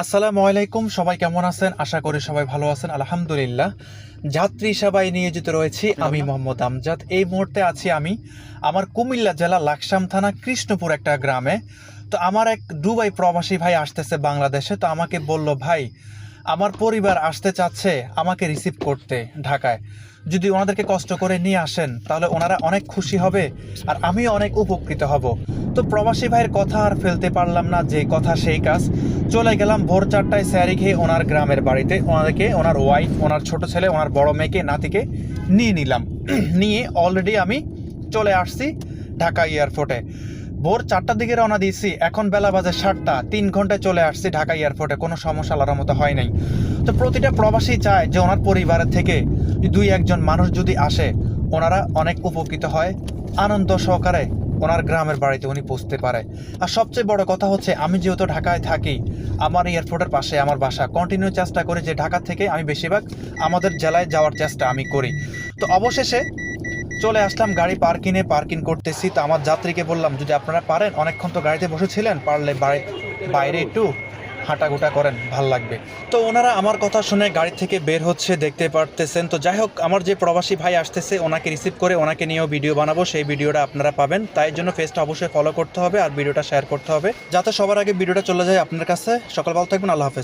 আসসালামু আলাইকুম, সবাই কেমন আছেন? আশা করি সবাই ভালো আছেন। আলহামদুলিল্লাহ। যাত্রী সেবায় নিয়োজিত রয়েছি আমি মোহাম্মদ আমজাদ। এই মুহূর্তে আছি আমি আমার কুমিল্লা জেলা লাকসাম থানা কৃষ্ণপুর একটা গ্রামে। তো আমার এক দুবাই প্রবাসী ভাই আসতেছে বাংলাদেশে। তো আমাকে বলল, ভাই আমার পরিবার আসতে চাচ্ছে আমাকে রিসিভ করতে ঢাকায়। যদি ওনাদেরকে কষ্ট করে নিয়ে আসেন তাহলে ওনারা অনেক খুশি হবে আর আমিও অনেক উপকৃত হব। তো প্রবাসী ভাইয়ের কথা আর ফেলতে পারলাম না, যে কথা সেই কাজ। চলে গেলাম ভোর 4টায় স্যারি খেয়ে ওনার গ্রামের বাড়িতে। ওনাদেরকে, ওনার ওয়াইফ, ওনার ছোট ছেলে, ওনার বড় মেয়েকে, নাতিকে নিয়ে নিলাম। নিয়ে অলরেডি আমি চলে আসছি ঢাকা এয়ারপোর্টে। ভোর 4টার দিকে রওনা দিয়েছি, এখন বেলা বাজে 7টা। 3 ঘন্টায় চলে আসছি ঢাকা এয়ারপোর্টে, কোনো সমস্যা আলার মতো হয় নাই। তো প্রতিটা প্রবাসী চায় যে ওনার পরিবারের থেকে 2-1 জন মানুষ যদি আসে ওনারা অনেক উপকৃত হয়, আনন্দ সহকারে ওনার গ্রামের বাড়িতে উনি পৌঁছতে পারে। আর সবচেয়ে বড় কথা হচ্ছে, আমি যেহেতু ঢাকায় থাকি, আমার এয়ারপোর্টের পাশে আমার বাসা, কন্টিনিউ চেষ্টা করি যে ঢাকা থেকে আমি বেশিরভাগ আমাদের জেলায় যাওয়ার চেষ্টা আমি করি। তো অবশেষে চলে আসলাম, গাড়ি পার্কিং করতেছি। তো আমার যাত্রীকে বললাম, যদি আপনারা পারেন, অনেকক্ষণ তো গাড়িতে বসেছিলেন, পারলে বাইরে একটু হাঁটাগুটা করেন, ভাল লাগবে। তো ওনারা আমার কথা শুনে গাড়ি থেকে বের হচ্ছে, দেখতে পারতেছেন। তো যাই হোক, আমার যে প্রবাসী ভাই আসতেছে ওনাকে রিসিভ করে ওনাকে নিয়েও ভিডিও বানাবো, সেই ভিডিওটা আপনারা পাবেন। তাই জন্য পেজটা অবশ্যই ফলো করতে হবে আর ভিডিওটা শেয়ার করতে হবে, যাতে সবার আগে ভিডিওটা চলে যায় আপনার কাছে। সকাল ভালো থাকবেন, আল্লাহ হাফেজ।